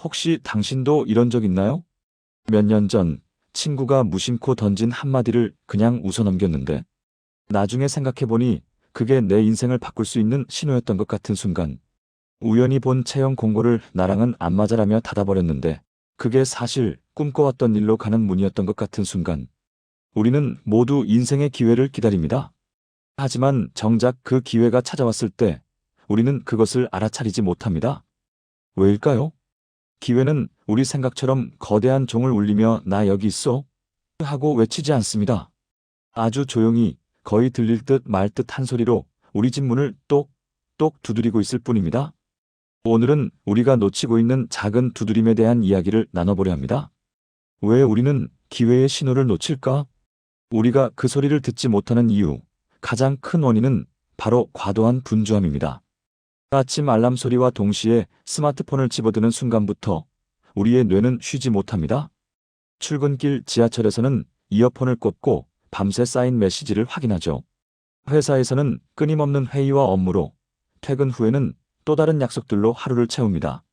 혹시 당신도 이런 적 있나요? 몇 년 전 친구가 무심코 던진 한마디를 그냥 웃어넘겼는데 나중에 생각해보니 그게 내 인생을 바꿀 수 있는 신호였던 것 같은 순간 우연히 본 채용 공고를 나랑은 안 맞아라며 닫아버렸는데 그게 사실 꿈꿔왔던 일로 가는 문이었던 것 같은 순간 우리는 모두 인생의 기회를 기다립니다. 하지만 정작 그 기회가 찾아왔을 때 우리는 그것을 알아차리지 못합니다. 왜일까요? 기회는 우리 생각처럼 거대한 종을 울리며 나 여기 있어 하고 외치지 않습니다. 아주 조용히 거의 들릴 듯 말 듯 한 소리로 우리 집 문을 똑똑 두드리고 있을 뿐입니다. 오늘은 우리가 놓치고 있는 작은 두드림에 대한 이야기를 나눠보려 합니다. 왜 우리는 기회의 신호를 놓칠까? 우리가 그 소리를 듣지 못하는 이유, 가장 큰 원인은 바로 과도한 분주함입니다. 아침 알람 소리와 동시에 스마트폰을 집어드는 순간부터 우리의 뇌는 쉬지 못합니다. 출근길 지하철에서는 이어폰을 꽂고 밤새 쌓인 메시지를 확인하죠. 회사에서는 끊임없는 회의와 업무로, 퇴근 후에는 또 다른 약속들로 하루를 채웁니다.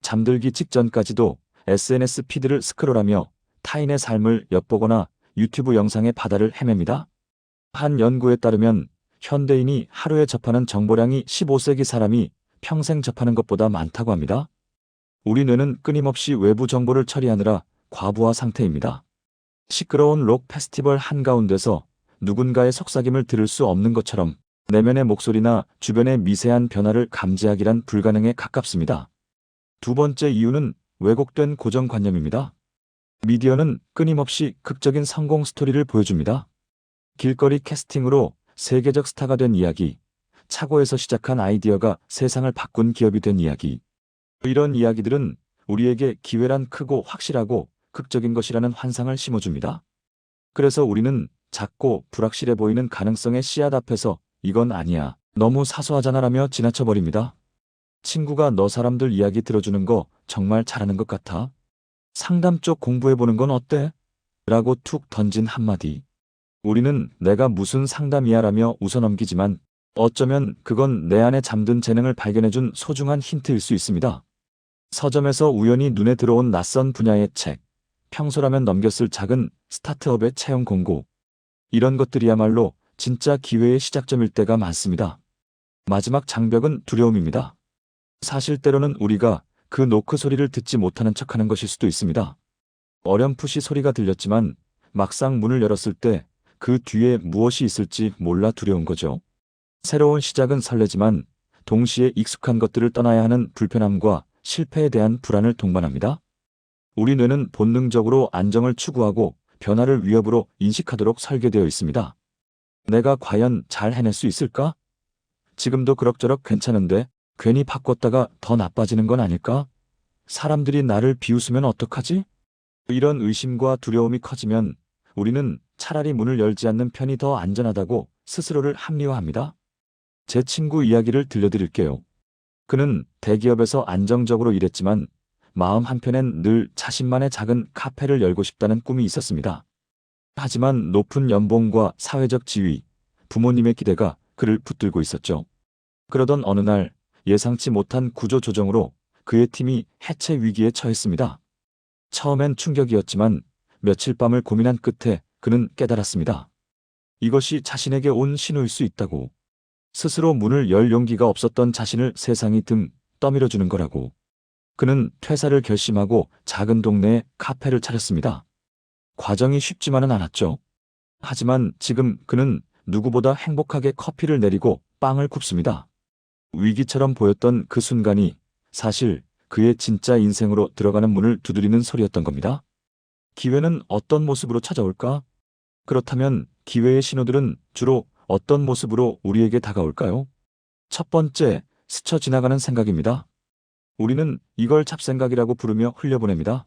잠들기 직전까지도 SNS 피드를 스크롤하며 타인의 삶을 엿보거나 유튜브 영상의 바다를 헤맵니다. 한 연구에 따르면 현대인이 하루에 접하는 정보량이 15세기 사람이 평생 접하는 것보다 많다고 합니다. 우리 뇌는 끊임없이 외부 정보를 처리하느라 과부하 상태입니다. 시끄러운 록 페스티벌 한가운데서 누군가의 속삭임을 들을 수 없는 것처럼 내면의 목소리나 주변의 미세한 변화를 감지하기란 불가능에 가깝습니다. 두 번째 이유는 왜곡된 고정관념입니다. 미디어는 끊임없이 극적인 성공 스토리를 보여줍니다. 길거리 캐스팅으로 세계적 스타가 된 이야기, 차고에서 시작한 아이디어가 세상을 바꾼 기업이 된 이야기. 이런 이야기들은 우리에게 기회란 크고 확실하고 극적인 것이라는 환상을 심어줍니다. 그래서 우리는 작고 불확실해 보이는 가능성의 씨앗 앞에서 이건 아니야, 너무 사소하잖아라며 지나쳐버립니다. 친구가 너 사람들 이야기 들어주는 거 정말 잘하는 것 같아. 상담 쪽 공부해보는 건 어때? 라고 툭 던진 한마디. 우리는 내가 무슨 상담이야라며 웃어넘기지만 어쩌면 그건 내 안에 잠든 재능을 발견해준 소중한 힌트일 수 있습니다. 서점에서 우연히 눈에 들어온 낯선 분야의 책, 평소라면 넘겼을 작은 스타트업의 채용 공고. 이런 것들이야말로 진짜 기회의 시작점일 때가 많습니다. 마지막 장벽은 두려움입니다. 사실 때로는 우리가 그 노크 소리를 듣지 못하는 척하는 것일 수도 있습니다. 어렴풋이 소리가 들렸지만 막상 문을 열었을 때 그 뒤에 무엇이 있을지 몰라 두려운 거죠. 새로운 시작은 설레지만 동시에 익숙한 것들을 떠나야 하는 불편함과 실패에 대한 불안을 동반합니다. 우리 뇌는 본능적으로 안정을 추구하고 변화를 위협으로 인식하도록 설계되어 있습니다. 내가 과연 잘 해낼 수 있을까? 지금도 그럭저럭 괜찮은데 괜히 바꿨다가 더 나빠지는 건 아닐까? 사람들이 나를 비웃으면 어떡하지? 이런 의심과 두려움이 커지면 우리는 차라리 문을 열지 않는 편이 더 안전하다고 스스로를 합리화합니다. 제 친구 이야기를 들려드릴게요. 그는 대기업에서 안정적으로 일했지만 마음 한편엔 늘 자신만의 작은 카페를 열고 싶다는 꿈이 있었습니다. 하지만 높은 연봉과 사회적 지위, 부모님의 기대가 그를 붙들고 있었죠. 그러던 어느 날 예상치 못한 구조 조정으로 그의 팀이 해체 위기에 처했습니다. 처음엔 충격이었지만 며칠 밤을 고민한 끝에 그는 깨달았습니다. 이것이 자신에게 온 신호일 수 있다고. 스스로 문을 열 용기가 없었던 자신을 세상이 등 떠밀어주는 거라고. 그는 퇴사를 결심하고 작은 동네에 카페를 차렸습니다. 과정이 쉽지만은 않았죠. 하지만 지금 그는 누구보다 행복하게 커피를 내리고 빵을 굽습니다. 위기처럼 보였던 그 순간이 사실 그의 진짜 인생으로 들어가는 문을 두드리는 소리였던 겁니다. 기회는 어떤 모습으로 찾아올까? 그렇다면 기회의 신호들은 주로 어떤 모습으로 우리에게 다가올까요? 첫 번째, 스쳐 지나가는 생각입니다. 우리는 이걸 잡생각이라고 부르며 흘려보냅니다.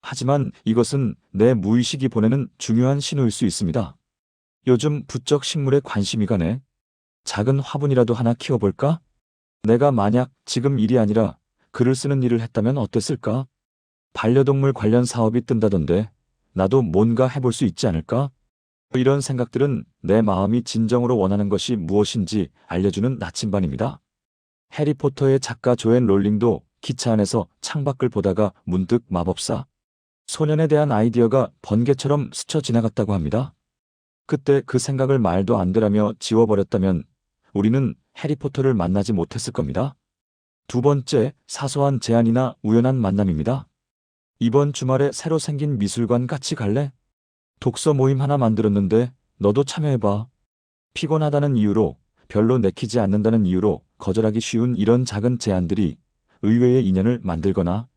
하지만 이것은 내 무의식이 보내는 중요한 신호일 수 있습니다. 요즘 부쩍 식물에 관심이 가네. 작은 화분이라도 하나 키워볼까? 내가 만약 지금 일이 아니라 글을 쓰는 일을 했다면 어땠을까? 반려동물 관련 사업이 뜬다던데 나도 뭔가 해볼 수 있지 않을까? 이런 생각들은 내 마음이 진정으로 원하는 것이 무엇인지 알려주는 나침반입니다. 해리포터의 작가 조앤 롤링도 기차 안에서 창밖을 보다가 문득 마법사 소년에 대한 아이디어가 번개처럼 스쳐 지나갔다고 합니다. 그때 그 생각을 말도 안 되라며 지워버렸다면 우리는 해리포터를 만나지 못했을 겁니다. 두 번째, 사소한 제안이나 우연한 만남입니다. 이번 주말에 새로 생긴 미술관 같이 갈래? 독서 모임 하나 만들었는데 너도 참여해봐. 피곤하다는 이유로, 별로 내키지 않는다는 이유로 거절하기 쉬운 이런 작은 제안들이 의외의 인연을 만들거나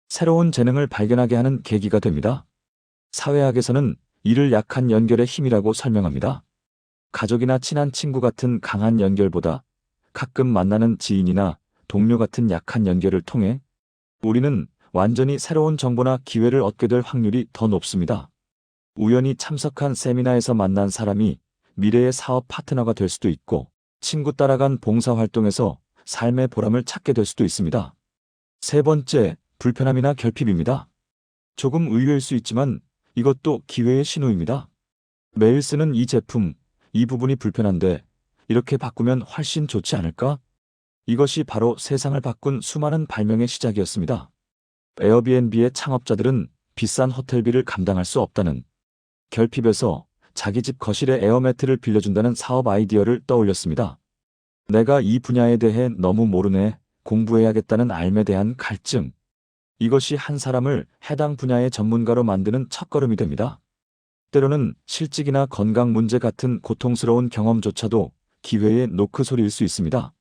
새로운 재능을 발견하게 하는 계기가 됩니다. 사회학에서는 이를 약한 연결의 힘이라고 설명합니다. 가족이나 친한 친구 같은 강한 연결보다 가끔 만나는 지인이나 동료 같은 약한 연결을 통해 우리는 완전히 새로운 정보나 기회를 얻게 될 확률이 더 높습니다. 우연히 참석한 세미나에서 만난 사람이 미래의 사업 파트너가 될 수도 있고, 친구 따라간 봉사활동에서 삶의 보람을 찾게 될 수도 있습니다. 세 번째, 불편함이나 결핍입니다. 조금 의외일 수 있지만 이것도 기회의 신호입니다. 매일 쓰는 이 제품, 이 부분이 불편한데 이렇게 바꾸면 훨씬 좋지 않을까? 이것이 바로 세상을 바꾼 수많은 발명의 시작이었습니다. 에어비앤비의 창업자들은 비싼 호텔비를 감당할 수 없다는 결핍에서 자기 집 거실에 에어매트를 빌려준다는 사업 아이디어를 떠올렸습니다. 내가 이 분야에 대해 너무 모르네, 공부해야겠다는 앓에 대한 갈증. 이것이 한 사람을 해당 분야의 전문가로 만드는 첫걸음이 됩니다. 때로는 실직이나 건강 문제 같은 고통스러운 경험조차도 기회의 노크소리일 수 있습니다.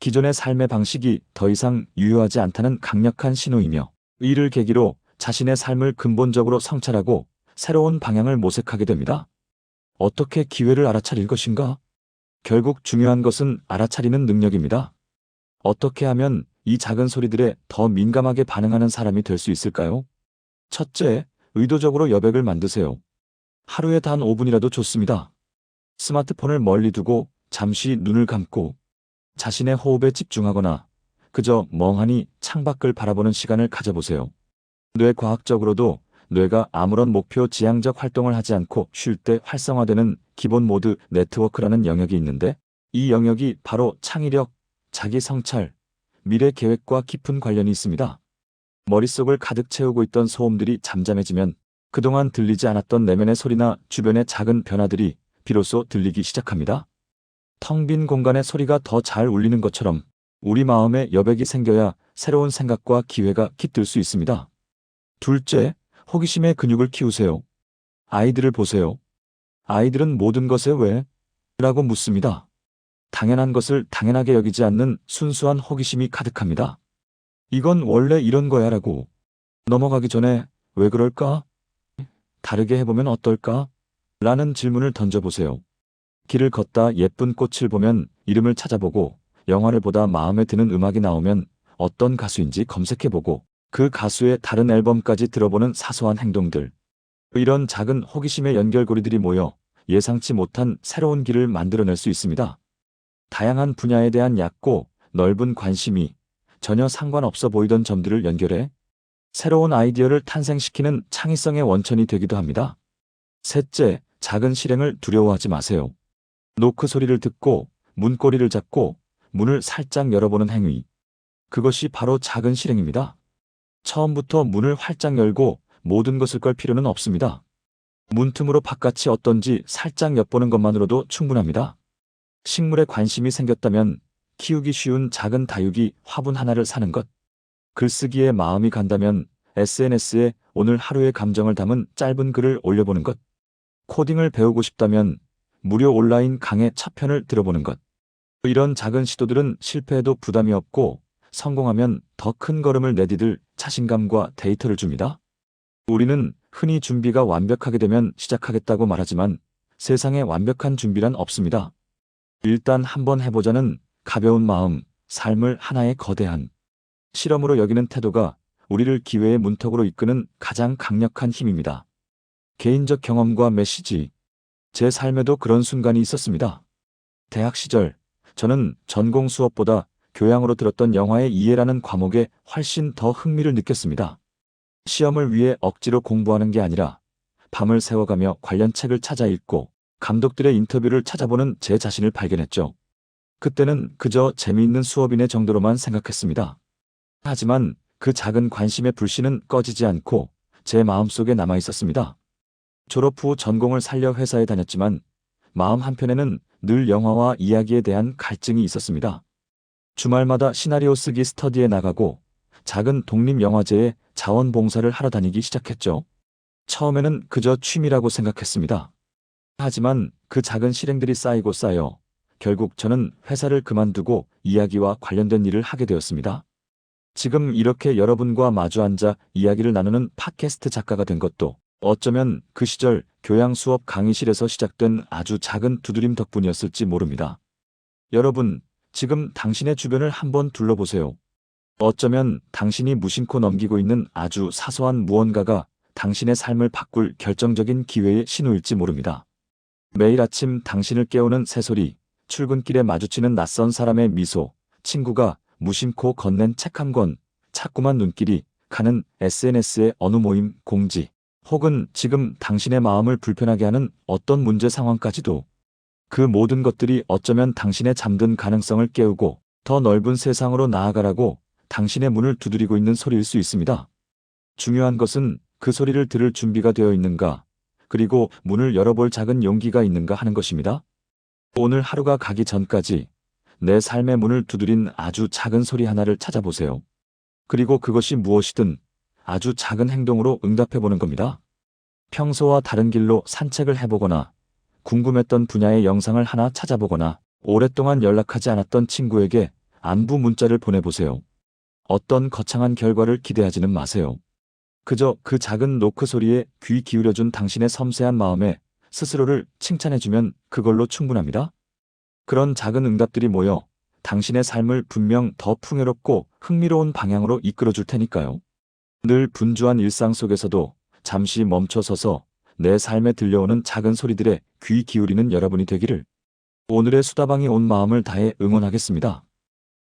기존의 삶의 방식이 더 이상 유효하지 않다는 강력한 신호이며, 이를 계기로 자신의 삶을 근본적으로 성찰하고 새로운 방향을 모색하게 됩니다. 어떻게 기회를 알아차릴 것인가? 결국 중요한 것은 알아차리는 능력입니다. 어떻게 하면 이 작은 소리들에 더 민감하게 반응하는 사람이 될 수 있을까요? 첫째, 의도적으로 여백을 만드세요. 하루에 단 5분이라도 좋습니다. 스마트폰을 멀리 두고 잠시 눈을 감고 자신의 호흡에 집중하거나 그저 멍하니 창밖을 바라보는 시간을 가져보세요. 뇌과학적으로도 뇌가 아무런 목표 지향적 활동을 하지 않고 쉴 때 활성화되는 기본 모드 네트워크라는 영역이 있는데, 이 영역이 바로 창의력, 자기 성찰, 미래 계획과 깊은 관련이 있습니다. 머릿속을 가득 채우고 있던 소음들이 잠잠해지면 그동안 들리지 않았던 내면의 소리나 주변의 작은 변화들이 비로소 들리기 시작합니다. 텅 빈 공간의 소리가 더 잘 울리는 것처럼 우리 마음에 여백이 생겨야 새로운 생각과 기회가 깃들 수 있습니다. 둘째, 호기심의 근육을 키우세요. 아이들을 보세요. 아이들은 모든 것에 왜? 라고 묻습니다. 당연한 것을 당연하게 여기지 않는 순수한 호기심이 가득합니다. 이건 원래 이런 거야 라고 넘어가기 전에 왜 그럴까? 다르게 해보면 어떨까? 라는 질문을 던져보세요. 길을 걷다 예쁜 꽃을 보면 이름을 찾아보고, 영화를 보다 마음에 드는 음악이 나오면 어떤 가수인지 검색해보고, 그 가수의 다른 앨범까지 들어보는 사소한 행동들. 이런 작은 호기심의 연결고리들이 모여 예상치 못한 새로운 길을 만들어낼 수 있습니다. 다양한 분야에 대한 얕고 넓은 관심이 전혀 상관없어 보이던 점들을 연결해 새로운 아이디어를 탄생시키는 창의성의 원천이 되기도 합니다. 셋째, 작은 실행을 두려워하지 마세요. 노크 소리를 듣고 문고리를 잡고 문을 살짝 열어보는 행위. 그것이 바로 작은 실행입니다. 처음부터 문을 활짝 열고 모든 것을 걸 필요는 없습니다. 문틈으로 바깥이 어떤지 살짝 엿보는 것만으로도 충분합니다. 식물에 관심이 생겼다면 키우기 쉬운 작은 다육이 화분 하나를 사는 것. 글쓰기에 마음이 간다면 SNS에 오늘 하루의 감정을 담은 짧은 글을 올려보는 것. 코딩을 배우고 싶다면 무료 온라인 강의 첫 편을 들어보는 것. 이런 작은 시도들은 실패해도 부담이 없고 성공하면 더 큰 걸음을 내디딜 자신감과 데이터를 줍니다. 우리는 흔히 준비가 완벽하게 되면 시작하겠다고 말하지만 세상에 완벽한 준비란 없습니다. 일단 한번 해보자는 가벼운 마음, 삶을 하나의 거대한 실험으로 여기는 태도가 우리를 기회의 문턱으로 이끄는 가장 강력한 힘입니다. 개인적 경험과 메시지. 제 삶에도 그런 순간이 있었습니다. 대학 시절, 저는 전공 수업보다 교양으로 들었던 영화의 이해라는 과목에 훨씬 더 흥미를 느꼈습니다. 시험을 위해 억지로 공부하는 게 아니라 밤을 새워가며 관련 책을 찾아 읽고 감독들의 인터뷰를 찾아보는 제 자신을 발견했죠. 그때는 그저 재미있는 수업이네 정도로만 생각했습니다. 하지만 그 작은 관심의 불씨는 꺼지지 않고 제 마음속에 남아 있었습니다. 졸업 후 전공을 살려 회사에 다녔지만 마음 한편에는 늘 영화와 이야기에 대한 갈증이 있었습니다. 주말마다 시나리오 쓰기 스터디에 나가고 작은 독립영화제에 자원봉사를 하러 다니기 시작했죠. 처음에는 그저 취미라고 생각했습니다. 하지만 그 작은 실행들이 쌓이고 쌓여 결국 저는 회사를 그만두고 이야기와 관련된 일을 하게 되었습니다. 지금 이렇게 여러분과 마주 앉아 이야기를 나누는 팟캐스트 작가가 된 것도 어쩌면 그 시절 교양 수업 강의실에서 시작된 아주 작은 두드림 덕분이었을지 모릅니다. 여러분, 지금 당신의 주변을 한번 둘러보세요. 어쩌면 당신이 무심코 넘기고 있는 아주 사소한 무언가가 당신의 삶을 바꿀 결정적인 기회의 신호일지 모릅니다. 매일 아침 당신을 깨우는 새소리, 출근길에 마주치는 낯선 사람의 미소, 친구가 무심코 건넨 책 한 권, 자꾸만 눈길이 가는 SNS의 어느 모임 공지, 혹은 지금 당신의 마음을 불편하게 하는 어떤 문제 상황까지도 그 모든 것들이 어쩌면 당신의 잠든 가능성을 깨우고 더 넓은 세상으로 나아가라고 당신의 문을 두드리고 있는 소리일 수 있습니다. 중요한 것은 그 소리를 들을 준비가 되어 있는가, 그리고 문을 열어볼 작은 용기가 있는가 하는 것입니다. 오늘 하루가 가기 전까지 내 삶의 문을 두드린 아주 작은 소리 하나를 찾아보세요. 그리고 그것이 무엇이든 아주 작은 행동으로 응답해보는 겁니다. 평소와 다른 길로 산책을 해보거나, 궁금했던 분야의 영상을 하나 찾아보거나, 오랫동안 연락하지 않았던 친구에게 안부 문자를 보내보세요. 어떤 거창한 결과를 기대하지는 마세요. 그저 그 작은 노크 소리에 귀 기울여준 당신의 섬세한 마음에 스스로를 칭찬해주면 그걸로 충분합니다. 그런 작은 응답들이 모여 당신의 삶을 분명 더 풍요롭고 흥미로운 방향으로 이끌어줄 테니까요. 늘 분주한 일상 속에서도 잠시 멈춰서서 내 삶에 들려오는 작은 소리들에 귀 기울이는 여러분이 되기를 오늘의 수다방이 온 마음을 다해 응원하겠습니다.